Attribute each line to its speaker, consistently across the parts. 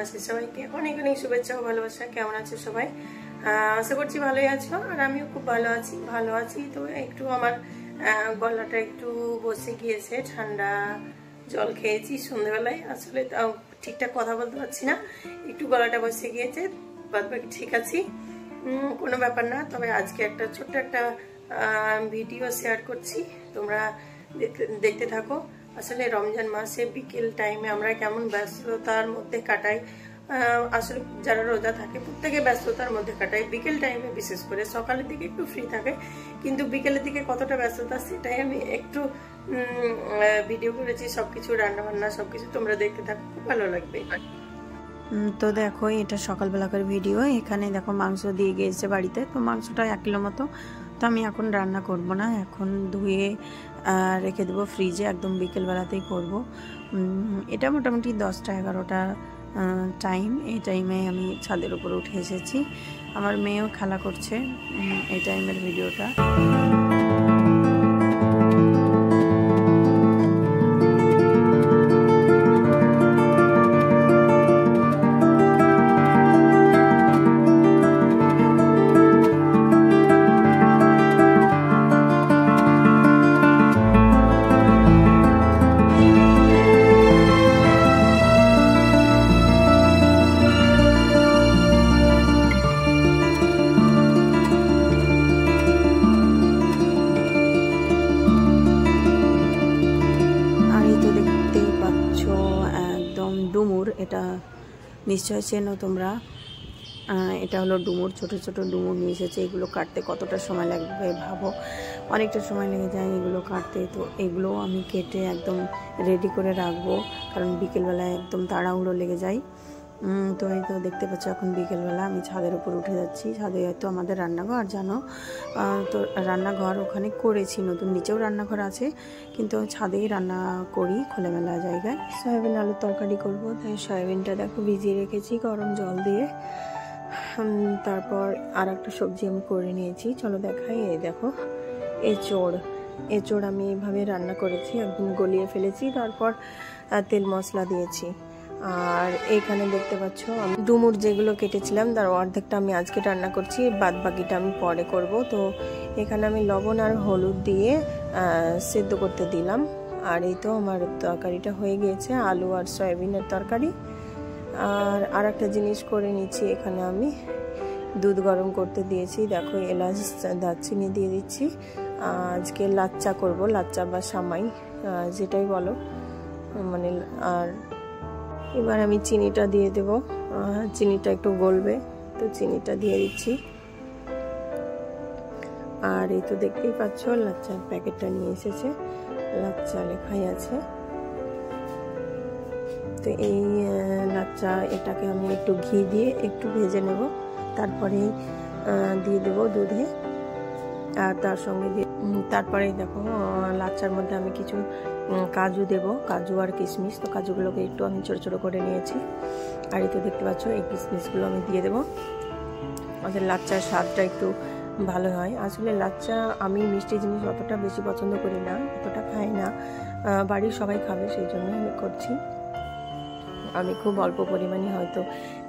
Speaker 1: আছে সবাইকে অনেক অনেক শুভেচ্ছা ও ভালোবাসা। কেমন আছে সবাই? আশা করছি ভালোই আছো, আর আমিও খুব ভালো আছি। তো একটু আমার গলাটা একটু বসে গিয়েছে, ঠান্ডা জল খেয়েছি সন্ধ্যাবেলায়, আসলে ঠিকঠাক কথা বলতে পারছি না, একটু গলাটা বসে গিয়েছে, বাদ বাকি ঠিক আছি, কোনো ব্যাপার না। তবে আজকে একটা ছোট্ট একটা ভিডিও শেয়ার করছি, তোমরা দেখতে থাকো। আসলে রমজান মাসে বিকেল টাইমে আমরা কেমন ব্যস্ততার মধ্যে কাটাই, আসলে যারা রোজা থাকে প্রত্যেকে ব্যস্ততার মধ্যে কাটায়, বিকেল টাইমে বিশেষ করে। সকালের দিকে একটু ফ্রি থাকে, কিন্তু বিকেলের দিকে কতটা ব্যস্ততা সেটাই আমি একটু ভিডিও করেছি, সবকিছু রান্নাবান্না সবকিছু তোমরা দেখতে থাকো, খুব ভালো লাগবে।
Speaker 2: তো দেখো এটা সকালবেলাকার ভিডিও। এখানে দেখো মাংস দিয়ে গিয়েছে বাড়িতে, তো মাংসটা 1 কিলো মতো। তো আমি এখন রান্না করব না, এখন ধুয়ে রেখে দেবো ফ্রিজে, একদম বিকেলবেলাতেই করব। এটা মোটামুটি 10টা 11টা টাইম। এই টাইমে আমি ছাদের উপর উঠে এসেছি, আমার মেয়েও খেলা করছে এই টাইমের ভিডিওটা। ডুমুর, এটা নিশ্চয় চেনো তোমরা। এটা হলো ডুমুর, ছোট ছোট ডুমুর নিয়ে এসেছে। এগুলো কাটতে কতটা সময় লাগবে ভাবো, অনেকটা সময় লেগে যায় এগুলো কাটতে। তো এগুলো আমি কেটে একদম রেডি করে রাখবো, কারণ বিকেলবেলায় একদম তাড়াহুড়ো লেগে যায়। তো এই তো দেখতে পাচ্ছ এখন বিকেলবেলা আমি ছাদের উপর উঠে যাচ্ছি। ছাদে হয়তো আমাদের রান্নাঘর, জানো তো রান্নাঘর ওখানে করেছি নতুন, নিচেও রান্নাঘর আছে, কিন্তু ছাদেই রান্না করি খোলামেলা জায়গায়। সয়াবিন আলুর তরকারি করব, তাই সয়াবিনটা দেখো ভিজিয়ে রেখেছি গরম জল দিয়ে। তারপর আর একটা সবজি আমি করে নিয়েছি, চলো দেখাই। এই দেখো এঁচোড় আমি এইভাবে রান্না করেছি, একদম গলিয়ে ফেলেছি, তারপর তেল মশলা দিয়েছি। আর এইখানে দেখতে পাচ্ছ আমি ডুমুর যেগুলো কেটেছিলাম তার অর্ধেকটা আমি আজকে রান্না করছি, বাদ বাকিটা আমি পরে করব। তো এখানে আমি লবণ আর হলুদ দিয়ে সেদ্ধ করতে দিলাম। আর এই তো আমার তরকারিটা হয়ে গিয়েছে, আলু আর সয়াবিনের তরকারি। আর একটা জিনিস করে নিচ্ছি, এখানে আমি দুধ গরম করতে দিয়েছি, দেখো এলাচ দারচিনি দিয়ে দিচ্ছি। আজকে লাচ্চা করব, লাচ্চা বা সামাই যেটাই বলো, মানে। আর এবার আমি চিনিটা দিয়ে দেব, চিনিটা একটু গলবে, তো চিনিটা দিয়ে দিচ্ছি। আর এই তো দেখতেই পাচ্ছ লাচ্চার প্যাকেটটা নিয়ে এসেছে, লাচ্চা লেখাই আছে। তো এই লাচ্চা, এটাকে আমি একটু ঘি দিয়ে একটু ভেজে নেব, তারপরে দিয়ে দেব দুধে। আর তার সঙ্গে তারপরে দেখো লাচ্চার মধ্যে আমি কিছু কাজু দেব, কাজু আর কিশমিশ। তো কাজুগুলোকে একটু আমি ছোটো ছোটো করে নিয়েছি, আর এই তো দেখতে পাচ্ছ এই কিশমিশগুলো আমি দিয়ে দেবো। আমাদের লাচ্চার স্বাদটা একটু ভালো হয়। আসলে লাচ্চা আমি মিষ্টি জিনিস অতটা বেশি পছন্দ করি না, অতটা খাই না, বাড়ির সবাই খাবে সেই জন্য আমি করছি। আমি খুব অল্প পরিমাণে হয়তো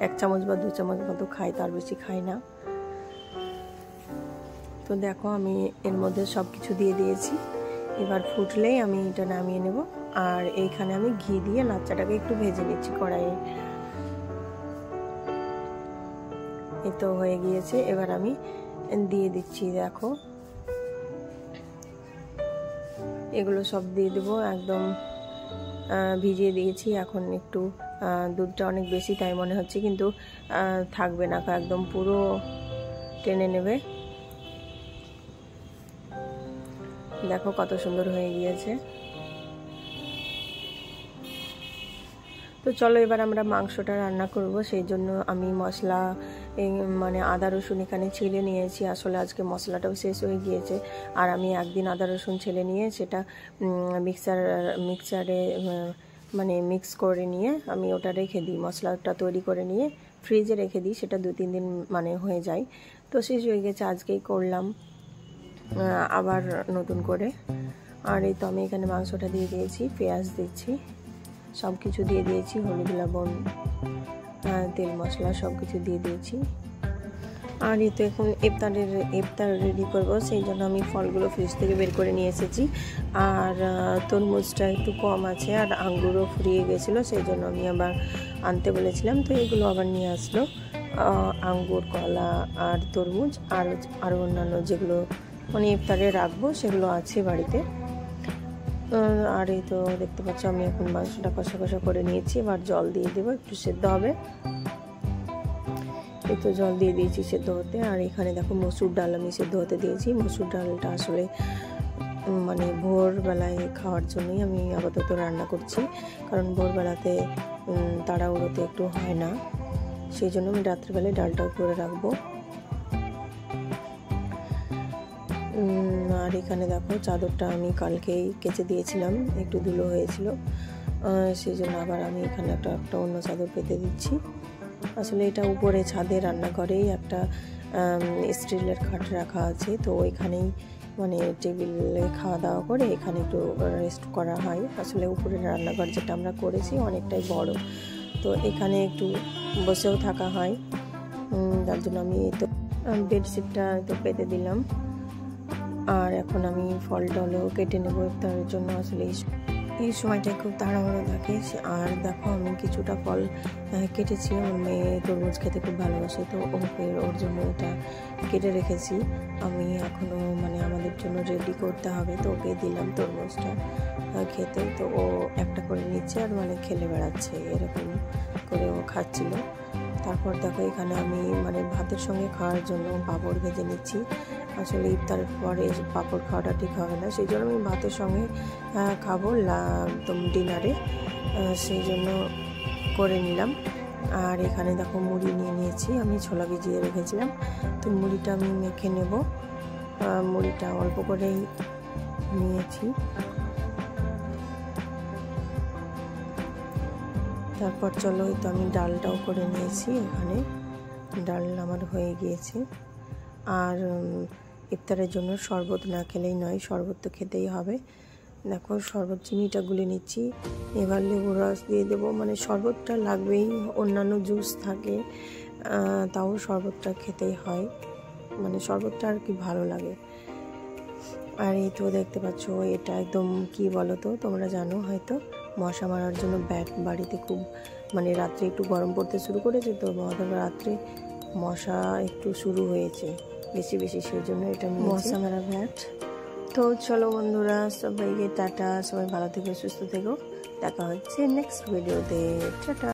Speaker 2: 1 চামচ বা 2 চামচ মতো খাই, তার বেশি খাই না। তো দেখো আমি এর মধ্যে সব কিছু দিয়ে দিয়েছি, এবার ফুটলেই আমি এটা নামিয়ে নেব। আর এইখানে আমি ঘি দিয়ে লাচ্চাটাকে একটু ভেজে নিচ্ছি কড়াইয়ে। এই তো হয়ে গিয়েছে, এবার আমি দিয়ে দিচ্ছি, দেখো এগুলো সব দিয়ে দেবো, একদম ভিজিয়ে দিয়েছি। এখন একটু দুধটা অনেক বেশি তাই মনে হচ্ছে, কিন্তু থাকবে না, একদম পুরো টেনে নেবে। দেখো কত সুন্দর হয়ে গিয়েছে। তো চলো এবার আমরা মাংসটা রান্না করব, সেই জন্য আমি মশলা মানে আদা রসুন এখানে ছিলে নিয়েছি। আসলে আজকে মশলাটাও শেষ হয়ে গিয়েছে, আর আমি একদিন আদা রসুন ছিলে নিয়ে সেটা মিক্সারে মানে মিক্স করে নিয়ে আমি ওটা রেখে দিই, মশলাটা তৈরি করে নিয়ে ফ্রিজে রেখে দিই, সেটা 2-3 দিন মানে হয়ে যায়। তো শেষ হয়ে গেছে, আজকেই করলাম আবার নতুন করে। আর এই তো আমি এখানে মাংসটা দিয়ে দিয়েছি, পেঁয়াজ দিচ্ছি, সব কিছু দিয়ে দিয়েছি, হলুদ লবণ তেল মশলা সব কিছু দিয়ে দিয়েছি। আর এই তো এখন ইফতার রেডি করব, সেই জন্য আমি ফলগুলো ফ্রিজ থেকে বের করে নিয়ে এসেছি। আর তরমুজটা একটু কম আছে আর আঙ্গুরও ফুরিয়ে গেছিলো, সেই জন্য আমি আবার আনতে বলেছিলাম, তো এগুলো আবার নিয়ে আসলো। আঙ্গুর, কলা আর তরমুজ আর অন্যান্য যেগুলো মানে ইফতারে রাখবো সেগুলো আছে বাড়িতে। আর এই তো দেখতে পাচ্ছ আমি এখন মাংসটা কষা কষা করে নিয়েছি, এবার জল দিয়ে দেবো, একটু সেদ্ধ হবে। এই তো জল দিয়ে দিয়েছি সেদ্ধ হতে। আর এখানে দেখো মসুর ডাল আমি সেদ্ধ হতে দিয়েছি। মসুর ডালটা আসলে মানে ভোরবেলায় খাওয়ার জন্যই আমি আপাতত রান্না করছি, কারণ ভোরবেলাতে তাড়াহুড়োতে একটু হয় না, সেই জন্য আমি রাত্রিবেলায় ডালটাও করে রাখবো। আর এখানে দেখো চাদরটা আমি কালকেই কেচে দিয়েছিলাম, একটু ধুলো হয়েছিল, সেই জন্য আবার আমি এখানে একটা অন্য চাদর পেতে দিচ্ছি। আসলে এটা উপরে ছাদে রান্নাঘরেই একটা স্টিলের খাট রাখা আছে, তো ওইখানেই মানে টেবিলে খাওয়া দাওয়া করে এখানে একটু রেস্ট করা হয়। আসলে উপরে রান্নাঘর যেটা আমরা করেছি অনেকটাই বড়, তো এখানে একটু বসেও থাকা হয়, তার জন্য আমি তো বেডশিটটা তো পেতে দিলাম। আর এখন আমি ফল টলও কেটে নেবো ইফতারের জন্য। আসলে এই সময়টায় খুব তাড়াহুড়ো থাকে। আর দেখো আমি কিছুটা ফল কেটেছি, আমার মেয়ে তরমুজ খেতে খুব ভালোবাসে, তো ওর জন্য এটা কেটে রেখেছি। আমি এখনও মানে আমাদের জন্য রেডি করতে হবে, তো ওকে দিলাম তরমুজটা খেতে, তো ও একটা করে নিচ্ছে আর মানে খেলে বেড়াচ্ছে, এরকম করে ও খাচ্ছিল। তারপর দেখো এখানে আমি মানে ভাতের সঙ্গে খাওয়ার জন্য পাঁপড় ভেজে নিচ্ছি। আসলে ইফতারের পরে পাঁপড় খাওয়াটা ঠিক হবে না, সেই জন্য আমি ভাতের সঙ্গে খাবো একদম ডিনারে, সেই জন্য করে নিলাম। আর এখানে দেখো মুড়ি নিয়ে নিয়েছি, আমি ছোলা ভিজিয়ে রেখেছিলাম, তো মুড়িটা আমি মেখে নেব। মুড়িটা অল্প করেই নিয়েছি। তারপর চলো, এই তো আমি ডালটাও করে নিয়েছি, এখানে ডাল আমার হয়ে গিয়েছে। আর ইফতারের জন্য শরবত না খেলেই নয়, শরবত তো খেতেই হবে। দেখো শরবত চিনিটা গুলে নিচ্ছি, এবার লেবুর রস দিয়ে দেবো, মানে শরবতটা লাগবেই, অন্যান্য জুস থাকে তাও শরবতটা খেতেই হয়, মানে শরবতটা আর কি ভালো লাগে। আর এই তো দেখতে পাচ্ছ এটা একদম কি বলো তো, তোমরা জানো হয়তো, মশা মারার জন্য ব্যাট বাড়িতে খুব মানে রাত্রে একটু গরম পড়তে শুরু করেছে, তো রাত্রে মশা একটু শুরু হয়েছে বেশি, সেই জন্য এটা মশা মারা ব্যাট। তো চলো বন্ধুরা, সবাইকে টাটা, সবাই ভালো থেকো, সুস্থ থেকো, দেখা হচ্ছে নেক্সট ভিডিওতে, টাটা।